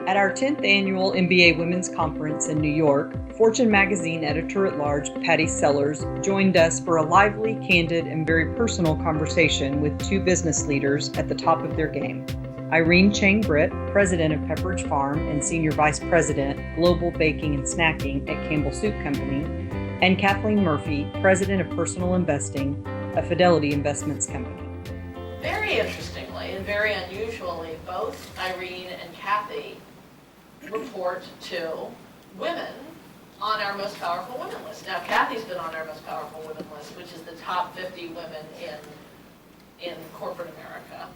At our 10th annual MBA Women's Conference in New York, Fortune magazine editor-at-large Pattie Sellers joined us for a lively, candid, and very personal conversation with two business leaders at the top of their game. Irene Chang Britt, president of Pepperidge Farm and senior vice president, global baking and snacking at Campbell Soup Company, and Kathleen Murphy, president of personal investing, a Fidelity investments company. Very interestingly and very unusually, both Irene and Kathy report to women on our most powerful women list. Now, Kathy's been on our most powerful women list, which is the top 50 women in corporate America.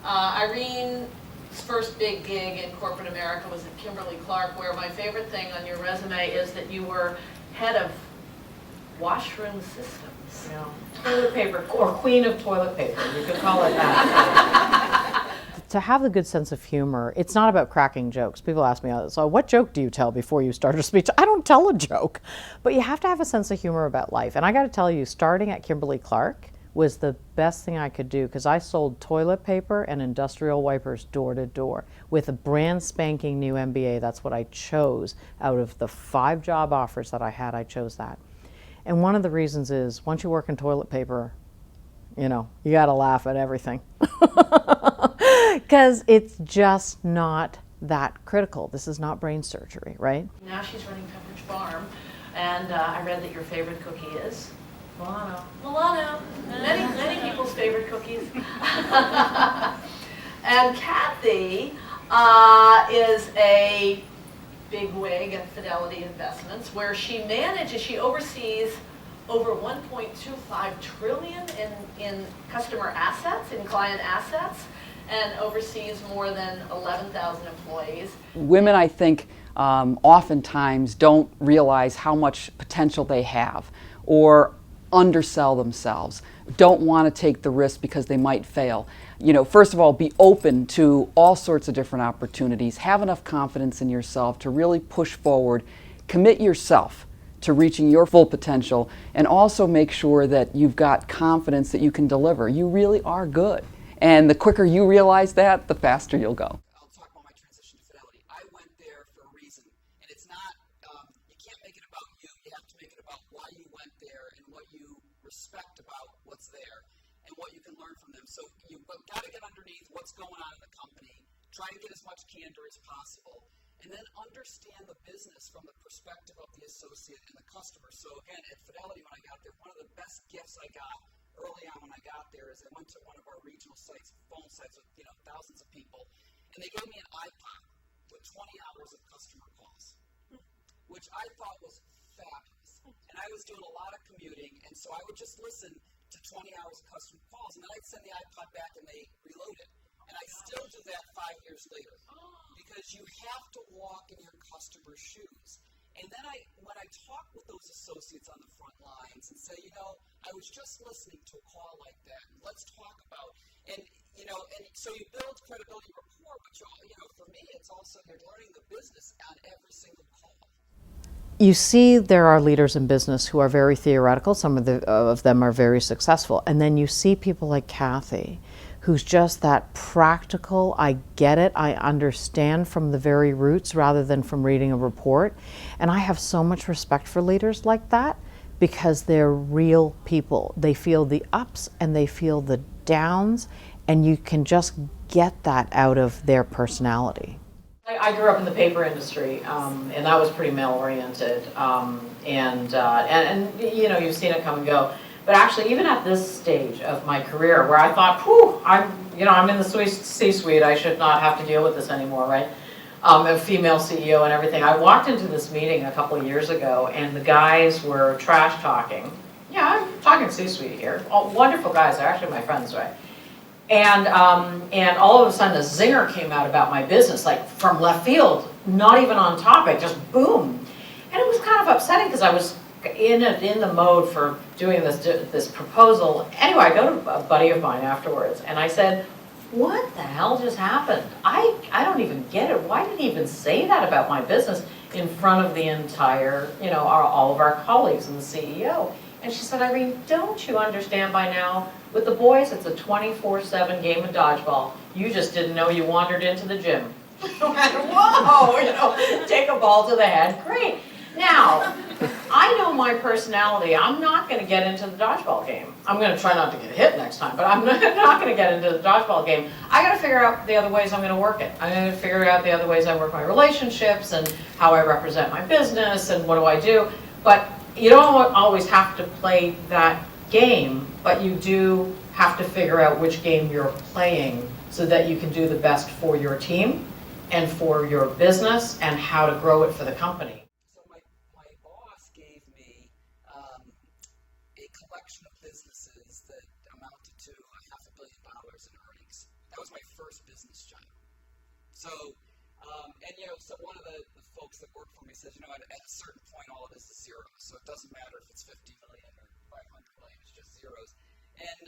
Irene's first big gig in corporate America was at Kimberly-Clark, where my favorite thing on your resume is that you were head of washroom systems. Yeah. Toilet paper, or queen of toilet paper, you could call it that. To have the good sense of humor, it's not about cracking jokes. People ask me, so what joke do you tell before you start a speech? I don't tell a joke, but you have to have a sense of humor about life. And I got to tell you, starting at Kimberly-Clark was the best thing I could do, because I sold toilet paper and industrial wipers door to door with a brand spanking new MBA. That's what I chose. Out of the 5 job offers that I had, I chose that. And one of the reasons is, once you work in toilet paper, you got to laugh at everything. Because it's just not that critical. This is not brain surgery, right? Now she's running Pepperidge Farm, and I read that your favorite cookie is? Milano. Milano. Many people's favorite cookies. And Kathy is a big wig at Fidelity Investments, where she oversees over 1.25 trillion in customer assets, in client assets, and oversees more than 11,000 employees. Women, I think, oftentimes don't realize how much potential they have, or undersell themselves, don't want to take the risk because they might fail. First of all, be open to all sorts of different opportunities, have enough confidence in yourself to really push forward, commit yourself to reaching your full potential, and also make sure that you've got confidence that you can deliver. You really are good. And the quicker you realize that, the faster you'll go. I'll talk about my transition to Fidelity. I went there for a reason, and it's not, you can't make it about you. You have to make it about why you went there and what you respect about what's there and what you can learn from them. So you've got to get underneath what's going on in the company, try to get as much candor as possible, and then understand the business from the perspective of the associate and the customer. So again, at Fidelity, when I got there, one of the best gifts I got early on when I got there is I went to one of our regional sites, phone sites with thousands of people, and they gave me an iPod with 20 hours of customer calls, which I thought was fabulous. And I was doing a lot of commuting, and so I would just listen to 20 hours of customer calls, and then I'd send the iPod back and they reload it. And I still do that 5 years later, because you have to walk in your customer's shoes. And then when I talk with those associates on the front lines and say, I was just listening to a call like that, and let's talk about, and so you build credibility, rapport, but for me, it's also you're learning the business on every single call. You see, there are leaders in business who are very theoretical. Some of them are very successful. And then you see people like Kathy, who's just that practical, I get it, I understand from the very roots rather than from reading a report. And I have so much respect for leaders like that, because they're real people. They feel the ups and they feel the downs, and you can just get that out of their personality. I grew up in the paper industry, and that was pretty male-oriented, and you've seen it come and go. But actually, even at this stage of my career, where I thought, I'm in the C-suite, I should not have to deal with this anymore, right? A female CEO and everything. I walked into this meeting a couple of years ago, and the guys were trash talking. Yeah, I'm talking C-suite here. All wonderful guys. They're actually my friends, right? And all of a sudden, a zinger came out about my business, like from left field, not even on topic, just boom. And it was kind of upsetting, because I was in the mode for doing this proposal. Anyway, I go to a buddy of mine afterwards, and I said, what the hell just happened? I don't even get it. Why did he even say that about my business in front of the entire, all of our colleagues and the CEO? And she said, Irene, don't you understand by now? With the boys, it's a 24/7 game of dodgeball. You just didn't know you wandered into the gym. Whoa, take a ball to the head, great. Now, I know my personality. I'm not going to get into the dodgeball game. I'm going to try not to get hit next time, but I'm not going to get into the dodgeball game. I got to figure out the other ways I'm going to work it. I'm going to figure out the other ways I work my relationships and how I represent my business and what do I do. But you don't always have to play that game, but you do have to figure out which game you're playing so that you can do the best for your team and for your business and how to grow it for the company. So my boss gave me a collection of businesses that amounted to $500 million in earnings. That was my first business job. So, so one of the folks that worked for me says, at a certain point, all of this is zero. So it doesn't matter if it's 50 million or 500 million, it's just zeros. And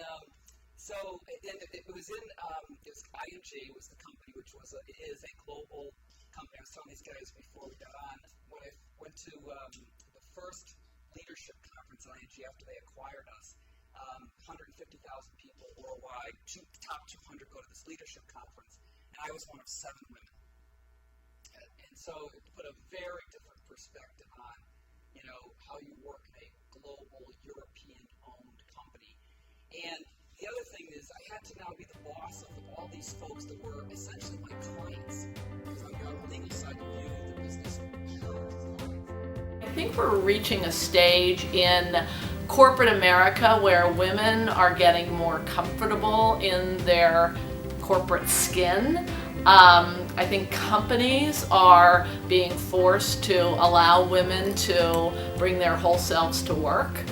it was ING was the company, which is a global company. I was telling these guys before we got on, when I went to the first leadership conference at ING after they acquired us, 150,000 people worldwide, top 200 go to this leadership conference, and I was one of 7 women. And so it put a very different perspective on, how you work in a global European-owned company. And the other thing is I had to now be the boss of all these folks that were essentially my clients, because on the legal side of the business. I think we're reaching a stage in corporate America where women are getting more comfortable in their corporate skin. I think companies are being forced to allow women to bring their whole selves to work.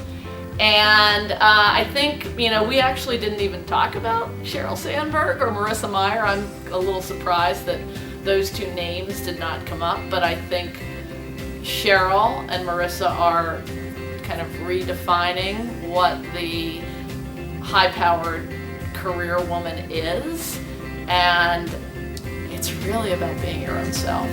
And I think, we actually didn't even talk about Sheryl Sandberg or Marissa Mayer. I'm a little surprised that those 2 names did not come up, but I think Sheryl and Marissa are kind of redefining what the high-powered career woman is, and it's really about being your own self.